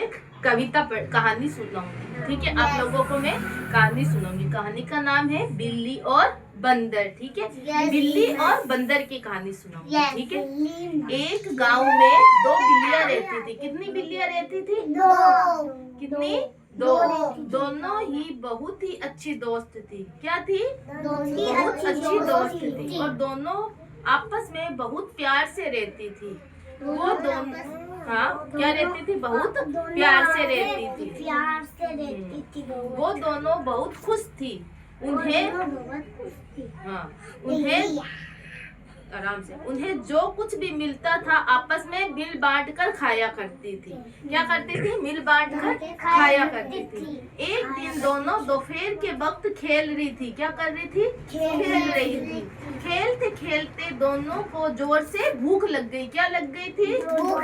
एक कहानी सुनाऊंगी। ठीक है, आप लोगों को मैं कहानी सुनाऊंगी। कहानी का नाम है बिल्ली और बंदर। ठीक है, बिल्ली और बंदर की कहानी सुनाऊंगी। ठीक है, एक गांव में दो बिल्लियां रहती थी। कितनी बिल्लियां रहती थी? कितनी? दो। दोनों ही बहुत ही अच्छी दोस्त थी। क्या थी? बहुत अच्छी दोस्त थी और दोनों आपस में बहुत प्यार से रहती थी। वो दोनों क्या रहती थी? बहुत प्यार से रहती थी। वो दोनों बहुत खुश थी। उन्हें आराम से उन्हें जो कुछ भी मिलता था आपस में मिल बांट कर खाया करती थी। क्या करती थी? मिल बांट कर खाया करती थी। एक दिन दोनों दोपहर के वक्त खेल रही थी। क्या कर रही थी? खेल रही थी। खेलते खेलते दोनों को जोर से भूख लग गई। क्या लग गई थी? भूख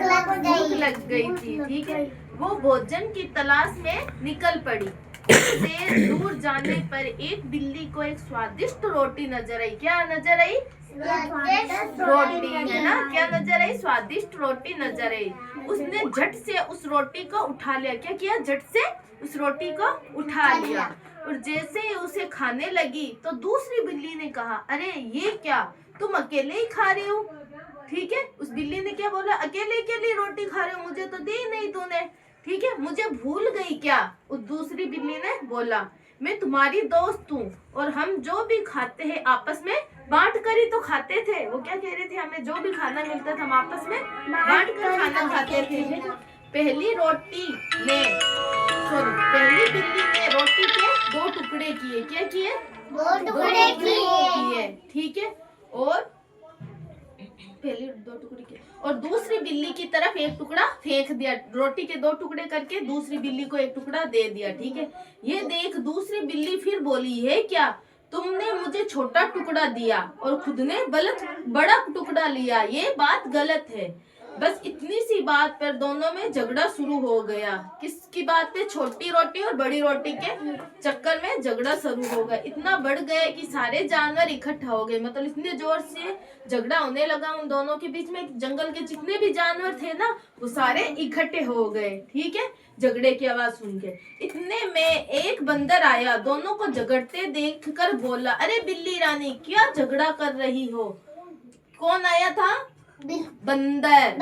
लग गई थी। ठीक है, वो भोजन की तलाश में निकल पड़ी। कुछ देर दूर जाने पर एक बिल्ली को एक स्वादिष्ट रोटी नजर आई। क्या नजर आई? रोटी है ना? क्या नजर आई? स्वादिष्ट रोटी नजर आई। उसने झट से उस रोटी को उठा लिया। क्या किया? झट से उस रोटी को उठा लिया और जैसे ही उसे खाने लगी तो दूसरी बिल्ली ने कहा, अरे ये क्या, तुम अकेले ही खा रही हो? ठीक है, उस बिल्ली ने क्या बोला? अकेले अकेले रोटी खा रहे हो, मुझे तो दी नहीं तूने। ठीक है, मुझे भूल गई क्या? उस दूसरी बिल्ली ने बोला, मैं तुम्हारी दोस्त हूँ और हम जो भी खाते हैं आपस में बांट कर ही तो खाते थे। वो क्या कह रहे थे? हमें जो भी खाना मिलता था हम आपस में बांट कर खाना खाते थे। पहली बिल्ली ने रोटी के दो टुकड़े किए। क्या किए? दो टुकड़े किए। ठीक है, और पहले दो टुकड़े किए और दूसरी बिल्ली की तरफ एक टुकड़ा फेंक दिया। रोटी के दो टुकड़े करके दूसरी बिल्ली को एक टुकड़ा दे दिया। ठीक है, ये देख दूसरी बिल्ली फिर बोली, ये क्या, तुमने मुझे छोटा टुकड़ा दिया और खुद ने बड़ा टुकड़ा लिया, ये बात गलत है। बस इतनी सी बात पर दोनों में झगड़ा शुरू हो गया। किसकी बात पे? छोटी रोटी और बड़ी रोटी के चक्कर में झगड़ा शुरू हो गया। इतना बढ़ गया कि सारे जानवर इकट्ठा हो गए। मतलब इतने जोर से झगड़ा होने लगा उन दोनों के बीच में। जंगल के जितने भी जानवर थे ना, वो सारे इकट्ठे हो गए। ठीक है, झगड़े की आवाज सुन के। इतने में एक बंदर आया, दोनों को झगड़ते देखकर बोला, अरे बिल्ली रानी, क्या झगड़ा कर रही हो? कौन आया था? बंदर।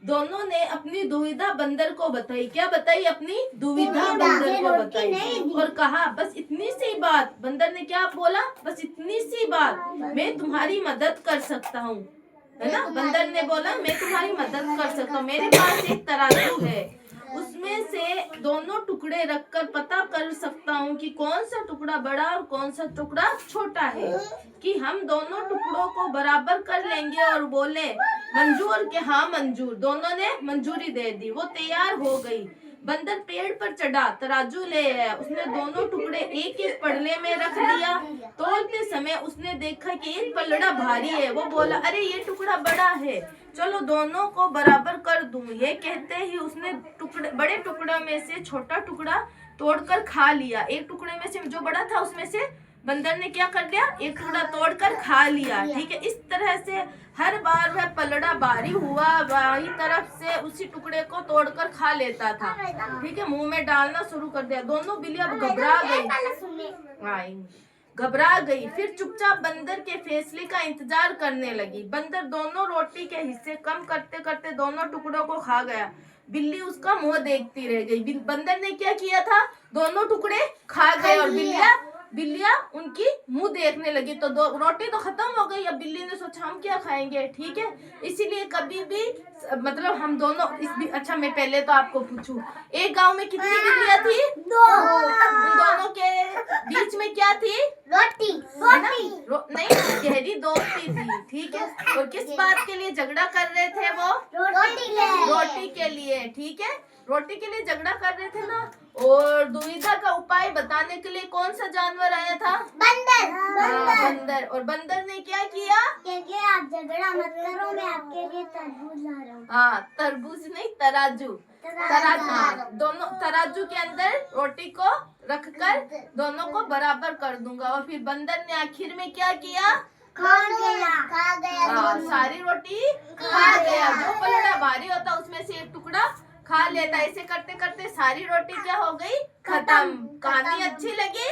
दोनों ने अपनी दुविधा बंदर को बताई। क्या बताई? अपनी दुविधा बंदर को बताई और कहा, बस इतनी सी बात। बंदर ने क्या बोला? बस इतनी सी बात, मैं तुम्हारी मदद कर सकता हूँ, है ना? बंदर ने बोला, मैं तुम्हारी मदद कर सकता हूँ। मेरे पास एक तराजू है, उसमें से दोनों टुकड़े रखकर पता कर सकता हूँ कि कौन सा टुकड़ा बड़ा और कौन सा टुकड़ा छोटा है। कि हम दोनों टुकड़ों को बराबर कर लेंगे और बोले मंजूर के हाँ मंजूर। दोनों ने मंजूरी दे दी। वो तैयार हो गई। बंदर पेड़ पर चढ़ा, तराजू ले आया। उसने दोनों टुकड़े एक एक पल्ले में रख दिया। तोलते समय उसने देखा कि एक पलड़ा भारी है। वो बोला, अरे ये टुकड़ा बड़ा है, चलो दोनों को बराबर कर दूं। ये कहते ही उसने बड़े टुकड़ों में से छोटा टुकड़ा तोड़कर खा लिया। एक टुकड़े में से जो बड़ा था उसमें से बंदर ने क्या कर दिया? एक टुकड़ा तोड़कर खा लिया। ठीक है, इस तरह से हर बार वह पलड़ा भारी हुआ बाई तरफ से उसी टुकड़े को तोड़कर खा लेता था। ठीक है, मुंह में डालना शुरू कर दिया। दोनों बिल्लियां घबरा गई। फिर चुपचाप बंदर के फैसले का इंतजार करने लगी। बंदर दोनों रोटी के हिस्से कम करते करते दोनों टुकड़ों को खा गया। बिल्ली उसका मुंह देखती रह गई। बंदर ने क्या किया था? दोनों टुकड़े खा गए और बिल्लियां उनकी मुंह देखने लगी। तो रोटी तो खत्म हो गई। अब बिल्ली ने सोचा हम क्या खाएंगे। ठीक है, इसीलिए कभी भी मतलब हम दोनों अच्छा, मैं पहले तो आपको पूछूं, एक गांव में कितनी बिल्लियां थी? उन दोनों के बीच में क्या थी? रोटी नहीं, गहरी दोस्ती थी। ठीक है, और किस बात के लिए झगड़ा कर रहे थे वो? रोटी के लिए। ठीक है, रोटी के लिए झगड़ा कर रहे थे ना। और दुविधा का उपाय बताने के लिए कौन सा जानवर आया था? बंदर। और बंदर ने क्या किया? आप झगड़ा मत करो, मैं आपके लिए तरबूज ला रहा हूँ। हाँ, तरबूज नहीं, तराजू। दोनों तराजू के अंदर रोटी को रखकर दोनों को बराबर कर दूंगा। और फिर बंदर ने आखिर में क्या किया? खा गया। सारी रोटी खा गया। जो पलड़ा भारी होता उसमें से एक टुकड़ा खा लेता। ऐसे करते करते सारी रोटी क्या हो गई, खत्म। कहानी अच्छी लगी?